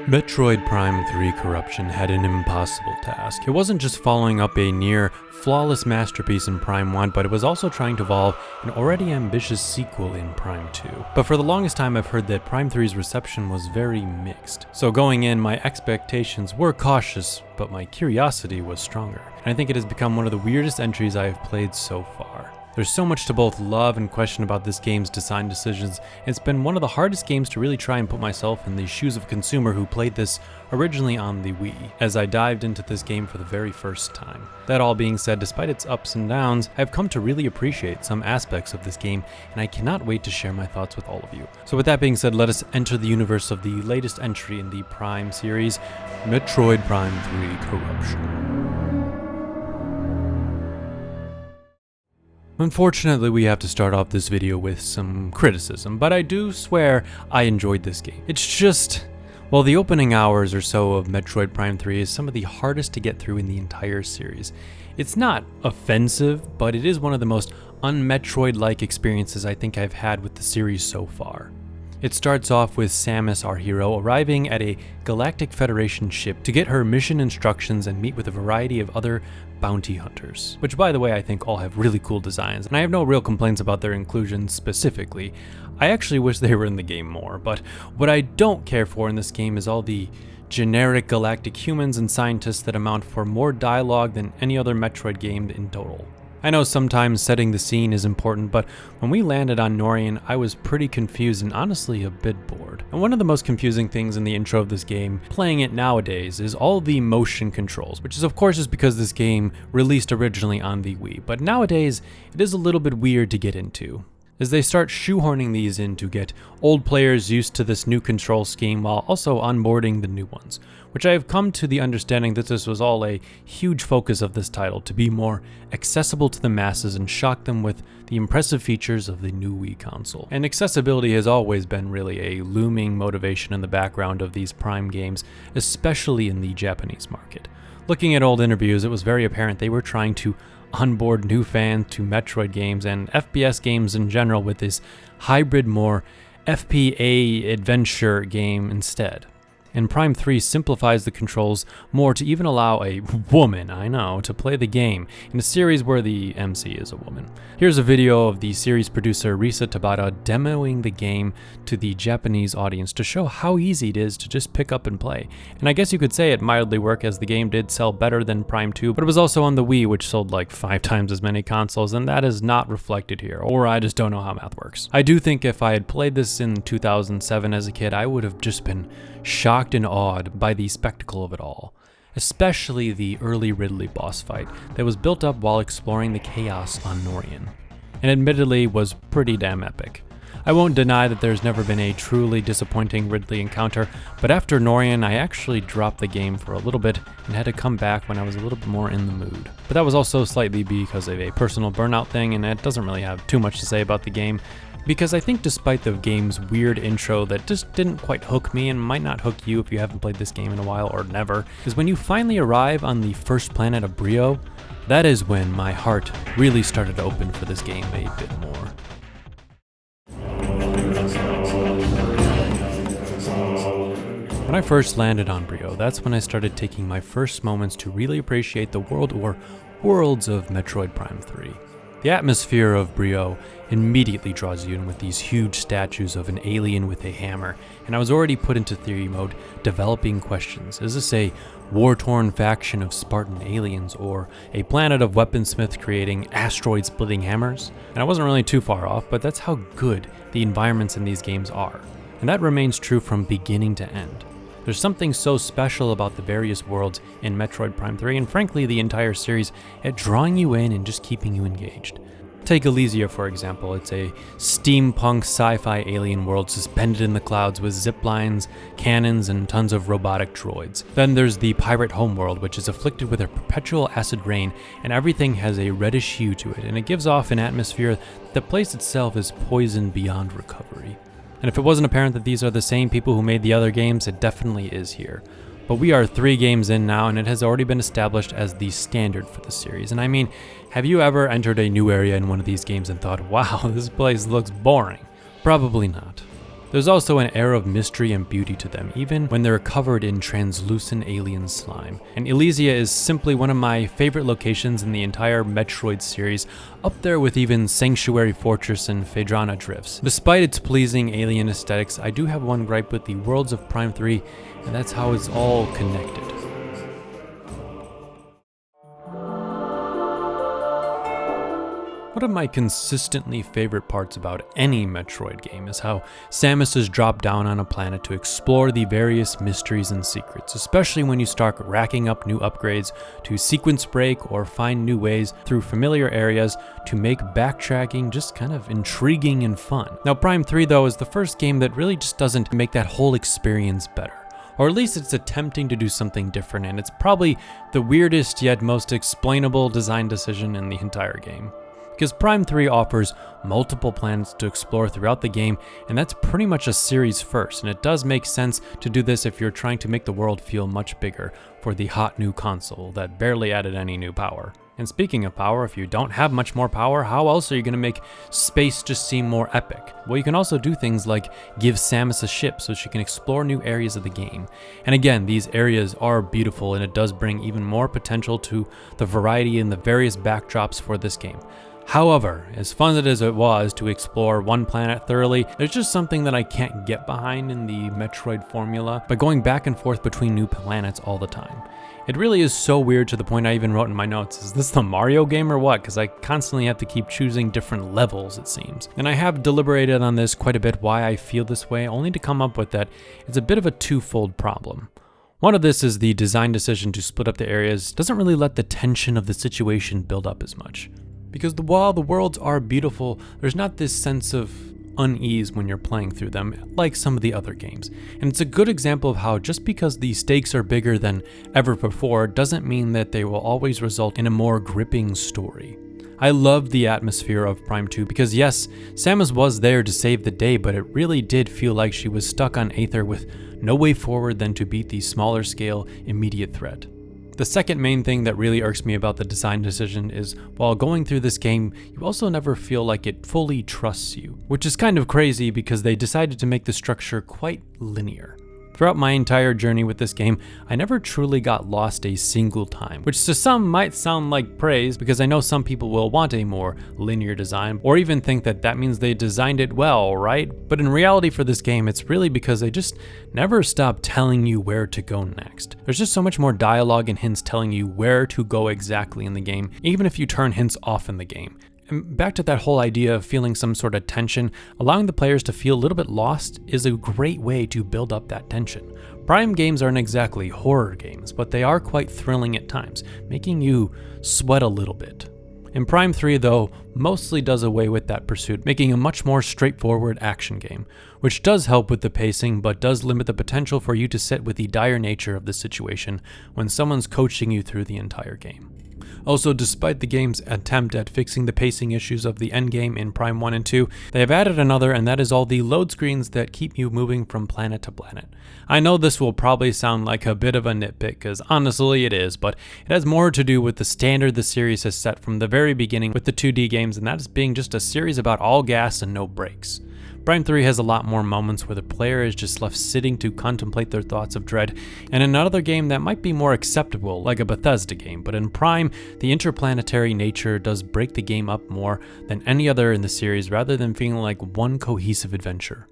Metroid Prime 3 Corruption had an impossible task. It wasn't just following up a near flawless masterpiece in Prime 1, but it was also trying to evolve an already ambitious sequel in Prime 2. But for the longest time I've heard that Prime 3's reception was very mixed. So going in, my expectations were cautious, but my curiosity was stronger. And I think it has become one of the weirdest entries I have played so far. There's so much to both love and question about this game's design decisions. It's been one of the hardest games to really try and put myself in the shoes of a consumer who played this originally on the Wii, as I dived into this game for the very first time. That all being said, despite its ups and downs, I've come to really appreciate some aspects of this game, and I cannot wait to share my thoughts with all of you. So with that being said, let us enter the universe of the latest entry in the Prime series, Metroid Prime 3 Corruption. Unfortunately, we have to start off this video with some criticism, but I do swear I enjoyed this game. It's just, well, the opening hours or so of Metroid Prime 3 is some of the hardest to get through in the entire series. It's not offensive, but it is one of the most un-Metroid-like experiences I think I've had with the series so far. It starts off with Samus, our hero, arriving at a Galactic Federation ship to get her mission instructions and meet with a variety of other bounty hunters, which by the way I think all have really cool designs, and I have no real complaints about their inclusion specifically. I actually wish they were in the game more, but what I don't care for in this game is all the generic galactic humans and scientists that amount for more dialogue than any other Metroid game in total. I know sometimes setting the scene is important, but when we landed on Norion, I was pretty confused and honestly a bit bored. And one of the most confusing things in the intro of this game, playing it nowadays, is all the motion controls, which is of course just because this game released originally on the Wii, but nowadays it is a little bit weird to get into, as they start shoehorning these in to get old players used to this new control scheme while also onboarding the new ones, which I have come to the understanding that this was all a huge focus of this title, to be more accessible to the masses and shock them with the impressive features of the new Wii console. And accessibility has always been really a looming motivation in the background of these Prime games, especially in the Japanese market. Looking at old interviews, it was very apparent they were trying to onboard new fans to Metroid games and FPS games in general with this hybrid, more FPA adventure game instead. And Prime 3 simplifies the controls more to even allow a woman, I know, to play the game in a series where the MC is a woman. Here's a video of the series producer Risa Tabata demoing the game to the Japanese audience to show how easy it is to just pick up and play. And I guess you could say it mildly worked, as the game did sell better than Prime 2, but it was also on the Wii, which sold like 5 times as many consoles, and that is not reflected here, or I just don't know how math works. I do think if I had played this in 2007 as a kid, I would have just been shocked and awed by the spectacle of it all, especially the early Ridley boss fight that was built up while exploring the chaos on Norion, and admittedly was pretty damn epic. I won't deny that there's never been a truly disappointing Ridley encounter, but after Norion I actually dropped the game for a little bit and had to come back when I was a little bit more in the mood. But that was also slightly because of a personal burnout thing, and it doesn't really have too much to say about the game, because I think despite the game's weird intro that just didn't quite hook me and might not hook you if you haven't played this game in a while or never, is when you finally arrive on the first planet of Bryyo, that is when my heart really started to open for this game a bit more. When I first landed on Bryyo, that's when I started taking my first moments to really appreciate the world or worlds of Metroid Prime 3. The atmosphere of Bryyo immediately draws you in with these huge statues of an alien with a hammer, and I was already put into theory mode, developing questions. Is this a war-torn faction of Spartan aliens, or a planet of weaponsmiths creating asteroid-splitting hammers? And I wasn't really too far off, but that's how good the environments in these games are, and that remains true from beginning to end. There's something so special about the various worlds in Metroid Prime 3, and frankly the entire series, at drawing you in and just keeping you engaged. Take Elysia for example. It's a steampunk sci-fi alien world suspended in the clouds with zip lines, cannons, and tons of robotic droids. Then there's the pirate homeworld, which is afflicted with a perpetual acid rain, and everything has a reddish hue to it, and it gives off an atmosphere that the place itself is poisoned beyond recovery. And if it wasn't apparent that these are the same people who made the other games, it definitely is here. But we are 3 games in now, and it has already been established as the standard for the series. And I mean, have you ever entered a new area in one of these games and thought, wow, this place looks boring? Probably not. There's also an air of mystery and beauty to them, even when they're covered in translucent alien slime. And Elysia is simply one of my favorite locations in the entire Metroid series, up there with even Sanctuary Fortress and Phaedrana Drifts. Despite its pleasing alien aesthetics, I do have one gripe with the worlds of Prime 3, and that's how it's all connected. One of my consistently favorite parts about any Metroid game is how Samus is dropped down on a planet to explore the various mysteries and secrets, especially when you start racking up new upgrades to sequence break or find new ways through familiar areas to make backtracking just kind of intriguing and fun. Now, Prime 3 though is the first game that really just doesn't make that whole experience better. Or at least it's attempting to do something different, and it's probably the weirdest yet most explainable design decision in the entire game. Because Prime 3 offers multiple planets to explore throughout the game, and that's pretty much a series first, and it does make sense to do this if you're trying to make the world feel much bigger for the hot new console that barely added any new power. And speaking of power, if you don't have much more power, how else are you going to make space just seem more epic? Well, you can also do things like give Samus a ship so she can explore new areas of the game. And again, these areas are beautiful, and it does bring even more potential to the variety and the various backdrops for this game. However, as fun as it was to explore one planet thoroughly, there's just something that I can't get behind in the Metroid formula by going back and forth between new planets all the time. It really is so weird to the point I even wrote in my notes, is this the Mario game or what? Because I constantly have to keep choosing different levels, it seems. And I have deliberated on this quite a bit, why I feel this way, only to come up with that it's a bit of a twofold problem. One of this is the design decision to split up the areas doesn't really let the tension of the situation build up as much. Because while the worlds are beautiful, there's not this sense of unease when you're playing through them, like some of the other games. And it's a good example of how just because the stakes are bigger than ever before doesn't mean that they will always result in a more gripping story. I loved the atmosphere of Prime 2 because yes, Samus was there to save the day, but it really did feel like she was stuck on Aether with no way forward than to beat the smaller scale immediate threat. The second main thing that really irks me about the design decision is while going through this game, you also never feel like it fully trusts you, which is kind of crazy because they decided to make the structure quite linear. Throughout my entire journey with this game, I never truly got lost a single time, which to some might sound like praise because I know some people will want a more linear design or even think that that means they designed it well, right? But in reality for this game, it's really because they just never stop telling you where to go next. There's just so much more dialogue and hints telling you where to go exactly in the game, even if you turn hints off in the game. And back to that whole idea of feeling some sort of tension, allowing the players to feel a little bit lost is a great way to build up that tension. Prime games aren't exactly horror games, but they are quite thrilling at times, making you sweat a little bit. And Prime 3, though, mostly does away with that pursuit, making a much more straightforward action game, which does help with the pacing, but does limit the potential for you to sit with the dire nature of the situation when someone's coaching you through the entire game. Also, despite the game's attempt at fixing the pacing issues of the endgame in Prime 1 and 2, they have added another, and that is all the load screens that keep you moving from planet to planet. I know this will probably sound like a bit of a nitpick, because honestly it is, but it has more to do with the standard the series has set from the very beginning with the 2D games, and that is being just a series about all gas and no brakes. Prime 3 has a lot more moments where the player is just left sitting to contemplate their thoughts of dread, and in another game that might be more acceptable, like a Bethesda game, but in Prime, the interplanetary nature does break the game up more than any other in the series rather than feeling like one cohesive adventure.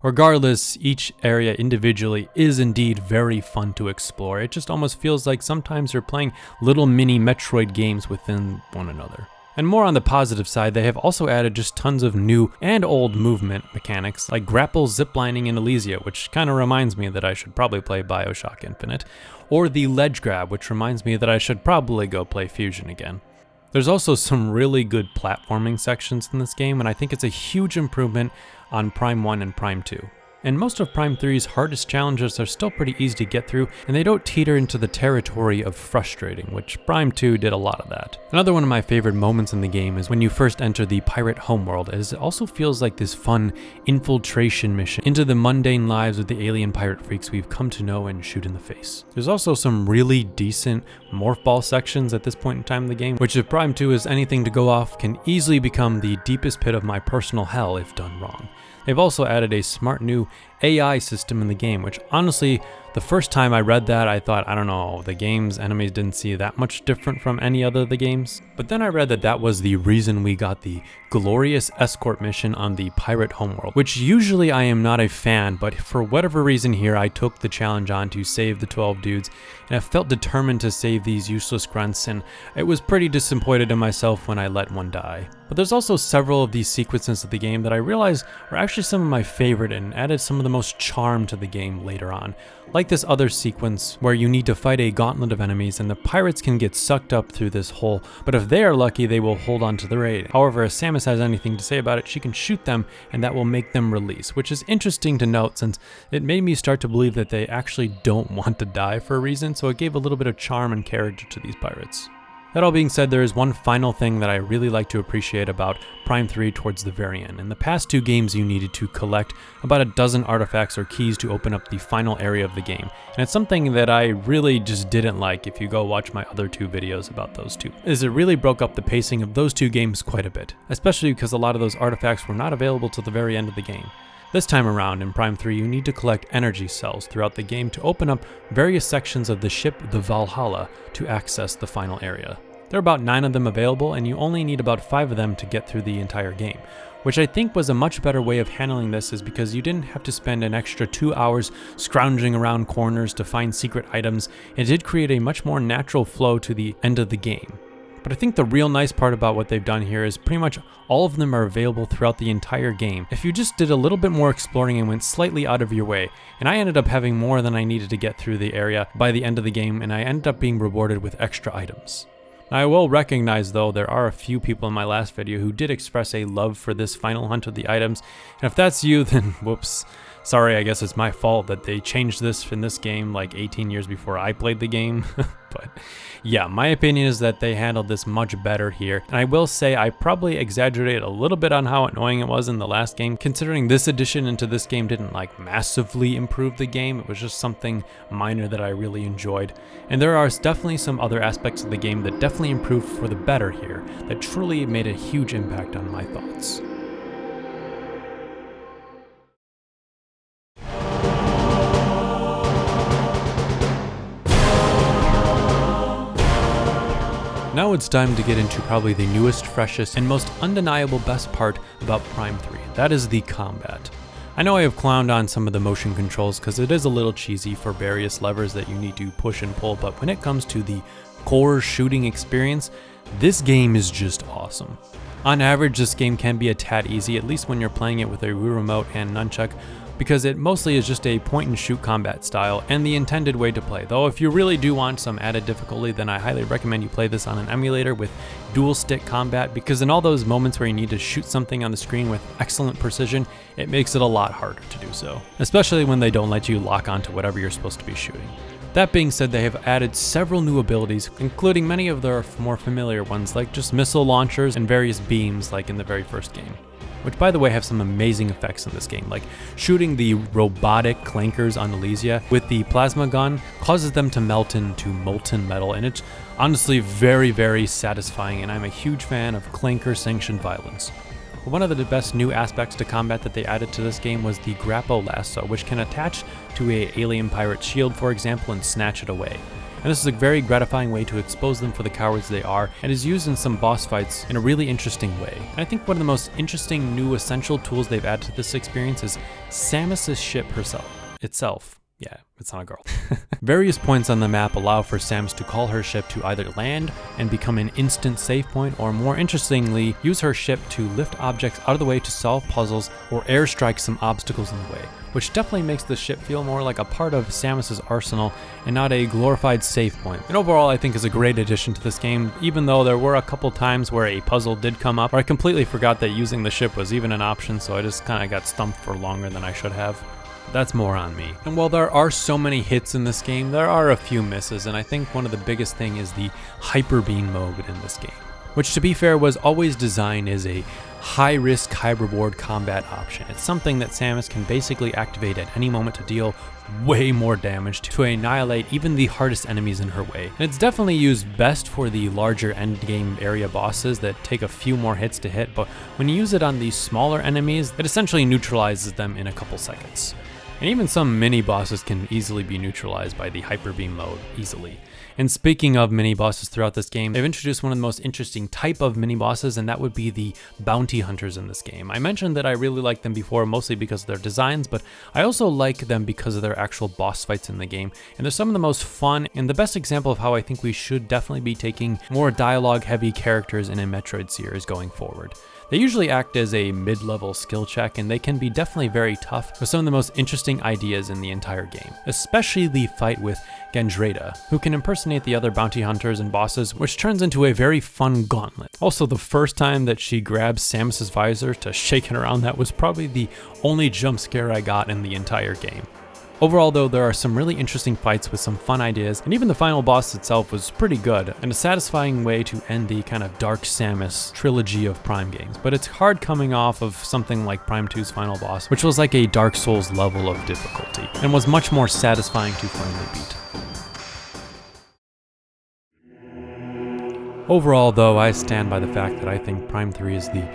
Regardless, each area individually is indeed very fun to explore. It just almost feels like sometimes you're playing little mini Metroid games within one another. And more on the positive side, they have also added just tons of new and old movement mechanics, like grapple ziplining in Elysia, which kind of reminds me that I should probably play BioShock Infinite, or the ledge grab, which reminds me that I should probably go play Fusion again. There's also some really good platforming sections in this game, and I think it's a huge improvement on Prime 1 and Prime 2. And most of Prime 3's hardest challenges are still pretty easy to get through, and they don't teeter into the territory of frustrating, which Prime 2 did a lot of that. Another one of my favorite moments in the game is when you first enter the pirate homeworld, as it also feels like this fun infiltration mission into the mundane lives of the alien pirate freaks we've come to know and shoot in the face. There's also some really decent morph ball sections at this point in time in the game, which if Prime 2 is anything to go off, can easily become the deepest pit of my personal hell if done wrong. They've also added a smart new AI system in the game, which honestly, the first time I read that, I thought, I don't know, the game's enemies didn't see that much different from any other of the games. But then I read that that was the reason we got the glorious escort mission on the pirate homeworld, which usually I am not a fan, but for whatever reason here, I took the challenge on to save the 12 dudes, and I felt determined to save these useless grunts, and I was pretty disappointed in myself when I let one die. But there's also several of these sequences of the game that I realized are actually some of my favorite and added some of the most charm to the game later on. Like this other sequence where you need to fight a gauntlet of enemies and the pirates can get sucked up through this hole, but if they are lucky they will hold on to the raid. However, if Samus has anything to say about it, she can shoot them and that will make them release, which is interesting to note since it made me start to believe that they actually don't want to die for a reason, so it gave a little bit of charm and character to these pirates. That all being said, there is one final thing that I really like to appreciate about Prime 3 towards the very end. In the past 2 games, you needed to collect about a dozen artifacts or keys to open up the final area of the game. And it's something that I really just didn't like if you go watch my other 2 videos about those 2, is it really broke up the pacing of those 2 games quite a bit, especially because a lot of those artifacts were not available till the very end of the game. This time around in Prime 3, you need to collect energy cells throughout the game to open up various sections of the ship, the Valhalla, to access the final area. There are about 9 of them available, and you only need about 5 of them to get through the entire game, which I think was a much better way of handling this, is because you didn't have to spend an extra 2 hours scrounging around corners to find secret items. It did create a much more natural flow to the end of the game. But I think the real nice part about what they've done here is pretty much all of them are available throughout the entire game. If you just did a little bit more exploring and went slightly out of your way, and I ended up having more than I needed to get through the area by the end of the game, and I ended up being rewarded with extra items. Now, I will recognize though, there are a few people in my last video who did express a love for this final hunt of the items, and if that's you, then whoops. Sorry, I guess it's my fault that they changed this in this game like 18 years before I played the game. But yeah, my opinion is that they handled this much better here. And I will say I probably exaggerated a little bit on how annoying it was in the last game, considering this addition into this game didn't like massively improve the game. It was just something minor that I really enjoyed. And there are definitely some other aspects of the game that definitely improved for the better here, that truly made a huge impact on my thoughts. Now it's time to get into probably the newest, freshest, and most undeniable best part about Prime 3. That is the combat. I know I have clowned on some of the motion controls because it is a little cheesy for various levers that you need to push and pull, but when it comes to the core shooting experience, this game is just awesome. On average, this game can be a tad easy, at least when you're playing it with a Wii Remote and nunchuck, because it mostly is just a point and shoot combat style and the intended way to play. Though if you really do want some added difficulty, then I highly recommend you play this on an emulator with dual stick combat, because in all those moments where you need to shoot something on the screen with excellent precision, it makes it a lot harder to do so, especially when they don't let you lock onto whatever you're supposed to be shooting. That being said, they have added several new abilities, including many of their more familiar ones, like just missile launchers and various beams like in the very first game, which by the way have some amazing effects in this game, like shooting the robotic clankers on Elysia with the plasma gun causes them to melt into molten metal, and it's honestly very, very satisfying, and I'm a huge fan of clanker sanctioned violence. One of the best new aspects to combat that they added to this game was the grapple lasso, which can attach to an alien pirate's shield, for example, and snatch it away. And this is a very gratifying way to expose them for the cowards they are, and is used in some boss fights in a really interesting way. And I think one of the most interesting new essential tools they've added to this experience is Samus's ship itself. Yeah, it's not a girl. Various points on the map allow for Samus to call her ship to either land and become an instant save point, or more interestingly, use her ship to lift objects out of the way to solve puzzles or airstrike some obstacles in the way, which definitely makes the ship feel more like a part of Samus's arsenal and not a glorified save point. And overall, I think is a great addition to this game, even though there were a couple times where a puzzle did come up, or I completely forgot that using the ship was even an option, so I just kind of got stumped for longer than I should have. That's more on me. And while there are so many hits in this game, there are a few misses, and I think one of the biggest thing is the hyper beam mode in this game. which to be fair was always designed as a high risk, high reward combat option. It's something that Samus can basically activate at any moment to deal way more damage to annihilate even the hardest enemies in her way. And it's definitely used best for the larger endgame area bosses that take a few more hits to hit, but when you use it on these smaller enemies, it essentially neutralizes them in a couple seconds. And even some mini bosses can easily be neutralized by the Hyper Beam mode easily. And speaking of mini bosses throughout this game, they've introduced one of the most interesting type of mini bosses, and that would be the bounty hunters in this game. I mentioned that I really liked them before, mostly because of their designs, but I also like them because of their actual boss fights in the game. And they're some of the most fun and the best example of how I think we should definitely be taking more dialogue heavy characters in a Metroid series going forward. They usually act as a mid-level skill check, and they can be definitely very tough with some of the most interesting ideas in the entire game, especially the fight with Gandrayda, who can impersonate the other bounty hunters and bosses, which turns into a very fun gauntlet. Also, the first time that she grabs Samus's visor to shake it around, that was probably the only jump scare I got in the entire game. Overall though, there are some really interesting fights with some fun ideas, and even the final boss itself was pretty good, and a satisfying way to end the kind of Dark Samus trilogy of Prime games. But it's hard coming off of something like Prime 2's final boss, which was like a Dark Souls level of difficulty, and was much more satisfying to finally beat. Overall though, I stand by the fact that I think Prime 3 is the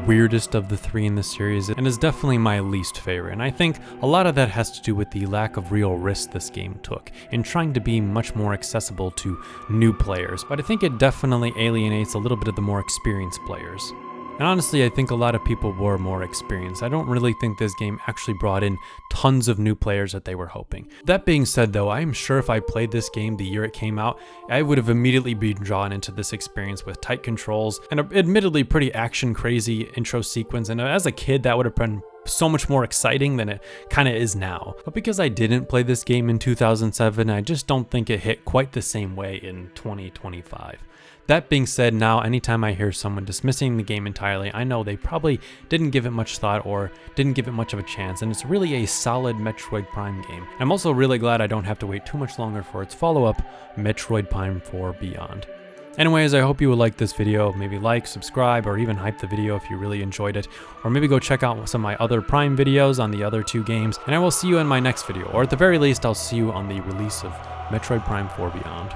weirdest of the three in this series, and is definitely my least favorite, and I think a lot of that has to do with the lack of real risk this game took in trying to be much more accessible to new players, but I think it definitely alienates a little bit of the more experienced players. And honestly, I think a lot of people were more experienced. I don't really think this game actually brought in tons of new players that they were hoping. That being said though, I am sure if I played this game the year it came out, I would have immediately been drawn into this experience with tight controls and admittedly pretty action crazy intro sequence, and as a kid that would have been so much more exciting than it kind of is now. But because I didn't play this game in 2007, I just don't think it hit quite the same way in 2025. That being said, now anytime I hear someone dismissing the game entirely, I know they probably didn't give it much thought or didn't give it much of a chance, and it's really a solid Metroid Prime game. I'm also really glad I don't have to wait too much longer for its follow-up, Metroid Prime 4 Beyond. Anyways, I hope you will like this video, maybe like, subscribe, or even hype the video if you really enjoyed it, or maybe go check out some of my other Prime videos on the other two games, and I will see you in my next video, or at the very least, I'll see you on the release of Metroid Prime 4 Beyond.